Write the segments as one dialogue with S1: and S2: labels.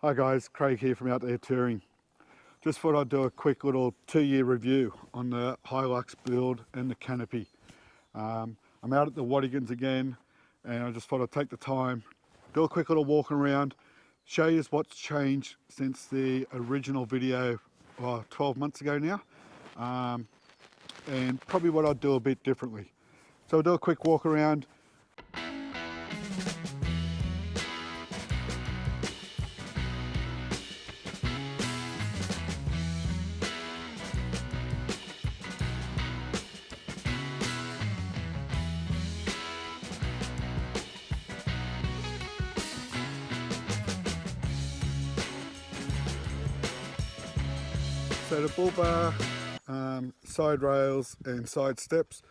S1: Hi guys, Craig here from Out There Touring. Just thought I'd do a quick little 2-year review on the Hilux build and the Canopy. I'm out at the Wattigans again, and I just thought I'd take the time, do a quick little walk around, show you what's changed since the original video 12 months ago now, and probably what I'd do a bit differently. So I'll do a quick walk around. So the bull bar, side rails and side steps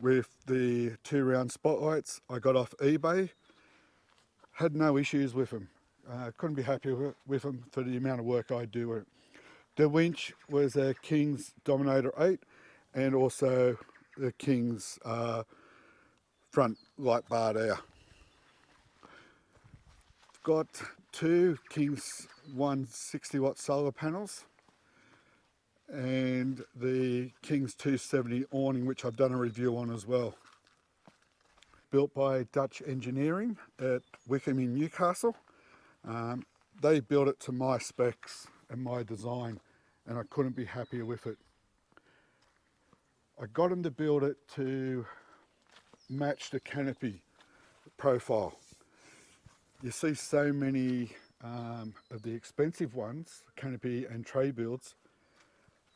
S1: with the 2 round spotlights I got off eBay. Had no issues with them. Couldn't be happier with them for the amount of work I do with it. The winch was a King's Dominator 8 and also the King's front light bar there. Got 2 King's 160 watt solar panels and the King's 270 awning, which I've done a review on as well. Built by Dutch Engineering at Wickham in Newcastle. They built it to my specs and my design, and I couldn't be happier with it. I got them to build it to match the Canopy profile. You see so many of the expensive ones, Canopy and tray builds,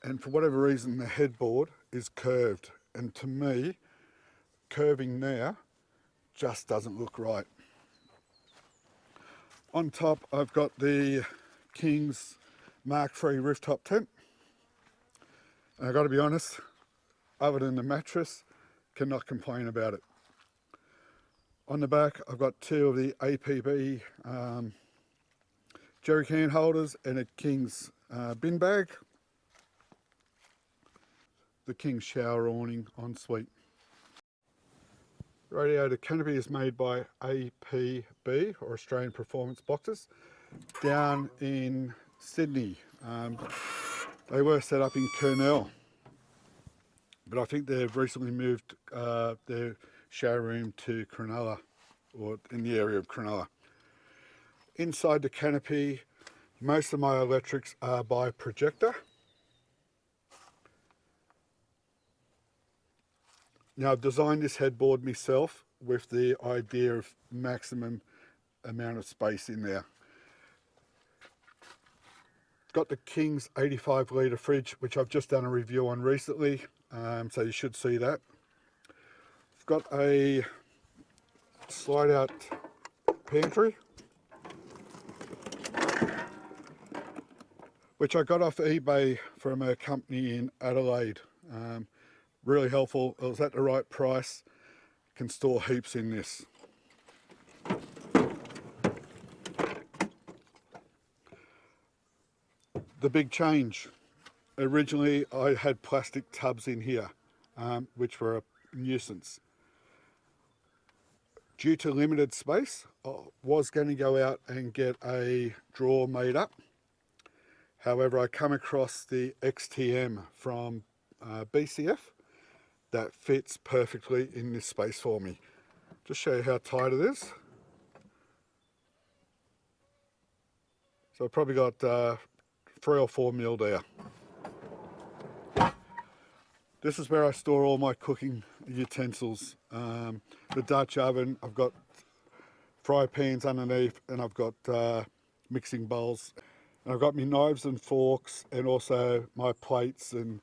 S1: and for whatever reason the headboard is curved, and to me curving now just doesn't look right. On top I've got the King's Mark III rooftop tent, and I've got to be honest, other than the mattress, cannot complain about it. On the back I've got 2 of the APB jerry can holders and a King's bin bag. The King's shower awning ensuite. Radiator Canopy is made by APB, or Australian Performance Boxes, down in Sydney. They were set up in Kurnell, but I think they've recently moved their showroom to Cronulla, or in the area of Cronulla. Inside the Canopy, most of my electrics are by projector. Now I've designed this headboard myself with the idea of maximum amount of space in there. Got the King's 85 litre fridge, which I've just done a review on recently, so you should see that. I've got a slide out pantry, which I got off eBay from a company in Adelaide. Really helpful. It was at the right price. Can store heaps in this. The big change. Originally I had plastic tubs in here, which were a nuisance. Due to limited space, I was going to go out and get a drawer made up. However, I come across the XTM from BCF. That fits perfectly in this space for me. Just show you how tight it is. So I've probably got 3 or 4 mil there. This is where I store all my cooking utensils. The Dutch oven, I've got fry pans underneath, and I've got mixing bowls. And I've got my knives and forks, and also my plates and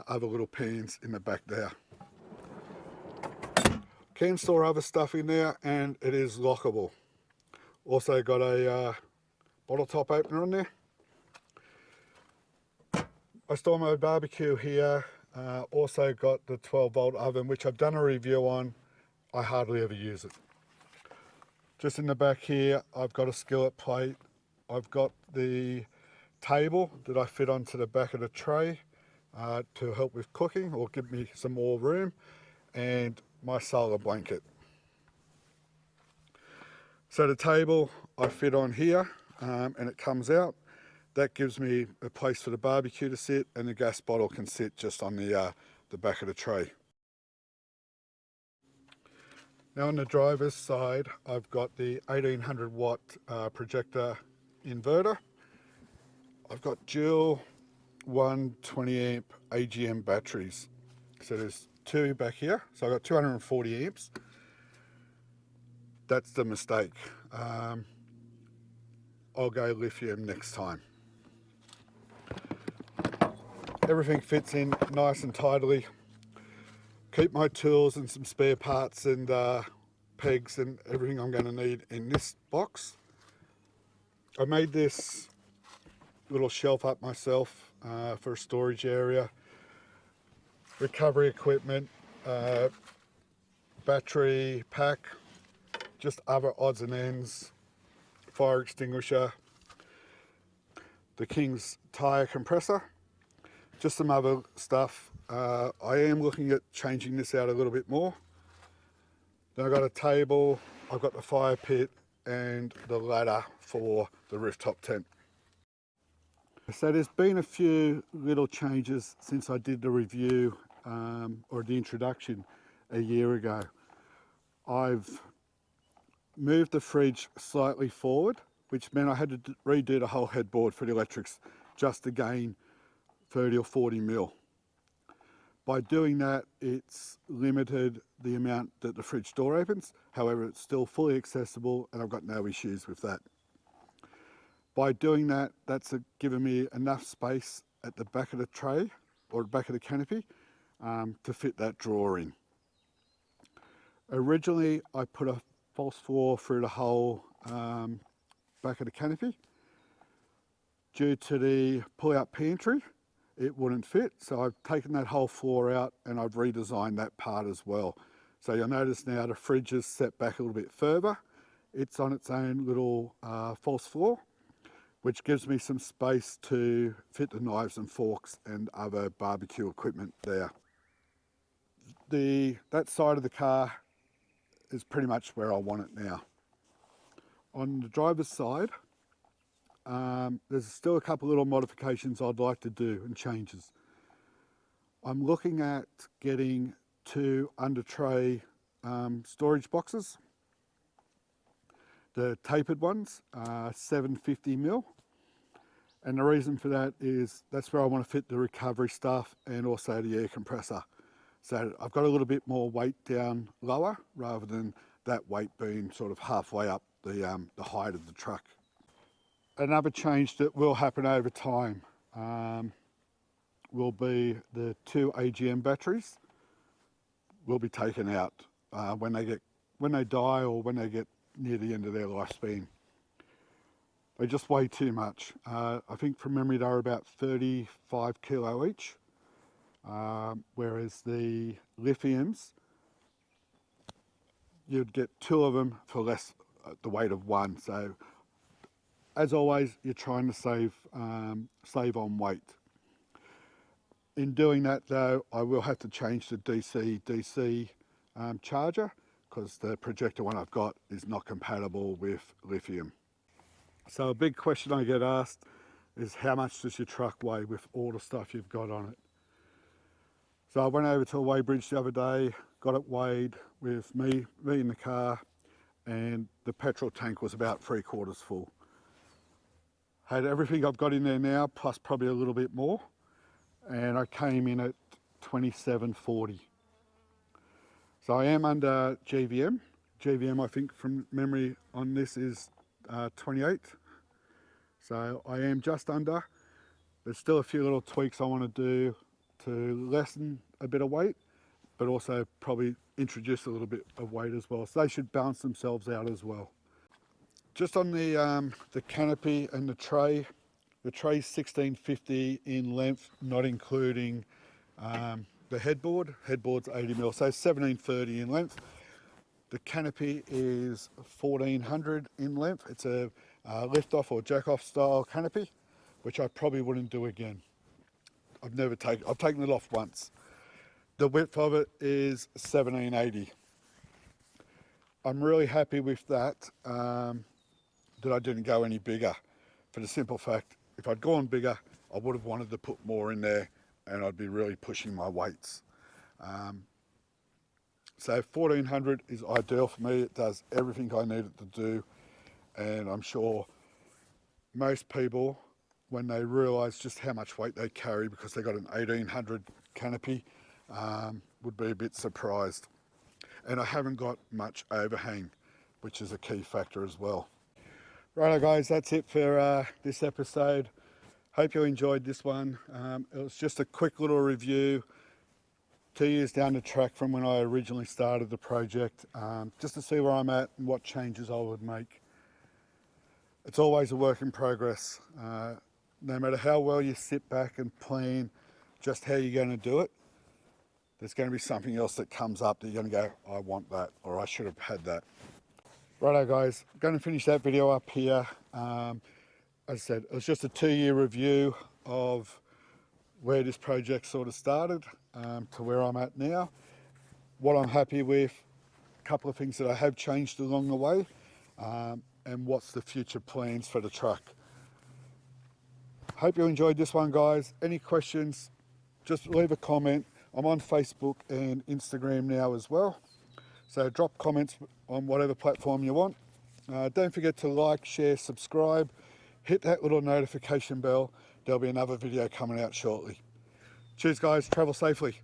S1: other little pans in the back there. Can store other stuff in there, and it is lockable. Also got a bottle top opener on there. I store my barbecue here. Also got the 12-volt oven, which I've done a review on. I hardly ever use it. Just in the back here, I've got a skillet plate. I've got the table that I fit onto the back of the tray to help with cooking or give me some more room, and my solar blanket. So the table I fit on here. and it comes out. That gives me a place for the barbecue to sit, and the gas bottle can sit just on the back of the tray. Now on the driver's side, I've got the 1800 watt projector inverter. I've got dual 120 amp AGM batteries. So there's two back here. So I've got 240 amps. That's the mistake. I'll go lithium next time. Everything fits in nice and tidily. Keep my tools and some spare parts and pegs and everything I'm going to need in this box. I made this little shelf up myself for a storage area. Recovery equipment, battery pack, just other odds and ends, fire extinguisher, the King's tyre compressor, just some other stuff. I am looking at changing this out a little bit more. Then I've got a table, I've got the fire pit and the ladder for the rooftop tent. So there's been a few little changes since I did the review or the introduction a year ago. I've moved the fridge slightly forward, which meant I had to redo the whole headboard for the electrics just to gain 30 or 40 mil. By doing that, it's limited the amount that the fridge door opens. However, it's still fully accessible and I've got no issues with that. By doing that, that's given me enough space at the back of the tray or the back of the canopy to fit that drawer in. Originally, I put a false floor through the whole back of the canopy. Due to the pull-out pantry, it wouldn't fit, so I've taken that whole floor out and I've redesigned that part as well. So you'll notice now the fridge is set back a little bit further. It's on its own little false floor, which gives me some space to fit the knives and forks and other barbecue equipment there. That side of the car is pretty much where I want it now. On the driver's side, there's still a couple little modifications I'd like to do and changes. I'm looking at getting 2 under tray storage boxes. The tapered ones are 750 mil. And the reason for that is that's where I want to fit the recovery stuff and also the air compressor. So I've got a little bit more weight down lower rather than that weight being sort of halfway up the height of the truck. Another change that will happen over time will be the 2 AGM batteries will be taken out when they die or when they get near the end of their lifespan. They just weigh too much. I think from memory they were about 35 kilo each, whereas the lithiums, you'd get 2 of them for less the weight of 1. So as always, you're trying to save on weight. In doing that though, I will have to change the DC charger because the projector one I've got is not compatible with lithium. So a big question I get asked is how much does your truck weigh with all the stuff you've got on it? So I went over to a weigh bridge the other day, got it weighed with me in the car, and the petrol tank was about 3/4 full. Had everything I've got in there now, plus probably a little bit more, and I came in at 2740. So I am under GVM. GVM, I think from memory on this is 28. So I am just under. There's still a few little tweaks I want to do to lessen a bit of weight, but also probably introduce a little bit of weight as well. So they should balance themselves out as well. Just on the canopy and the tray's 1650 in length, not including the headboard. Headboard's 80 mil, so 1730 in length. The canopy is 1400 in length. It's a lift-off or jack-off style canopy, which I probably wouldn't do again. I've taken it off once. The width of it is 1780. I'm really happy with that, that I didn't go any bigger. for the simple fact, if I'd gone bigger, I would have wanted to put more in there and I'd be really pushing my weights. So 1400 is ideal for me. It does everything I need it to do, and I'm sure most people, when they realise just how much weight they carry because they got an 1800 Canopy, would be a bit surprised. And I haven't got much overhang, which is a key factor as well. Righto guys, that's it for this episode. Hope you enjoyed this one. It was just a quick little review, 2 years down the track from when I originally started the project, just to see where I'm at and what changes I would make. It's always a work in progress. No matter how well you sit back and plan just how you're going to do it, there's going to be something else that comes up that you're going to go, I want that, or I should have had that. Righto guys, I'm going to finish that video up here. As I said, it was just a 2-year review of where this project sort of started to where I'm at now. What I'm happy with, a couple of things that I have changed along the way, and what's the future plans for the truck. Hope you enjoyed this one guys. Any questions, just leave a comment. I'm on Facebook and Instagram now as well, so drop comments on whatever platform you want. Don't forget to like, share, subscribe, hit that little notification bell. There'll be another video coming out shortly. Cheers guys, travel safely.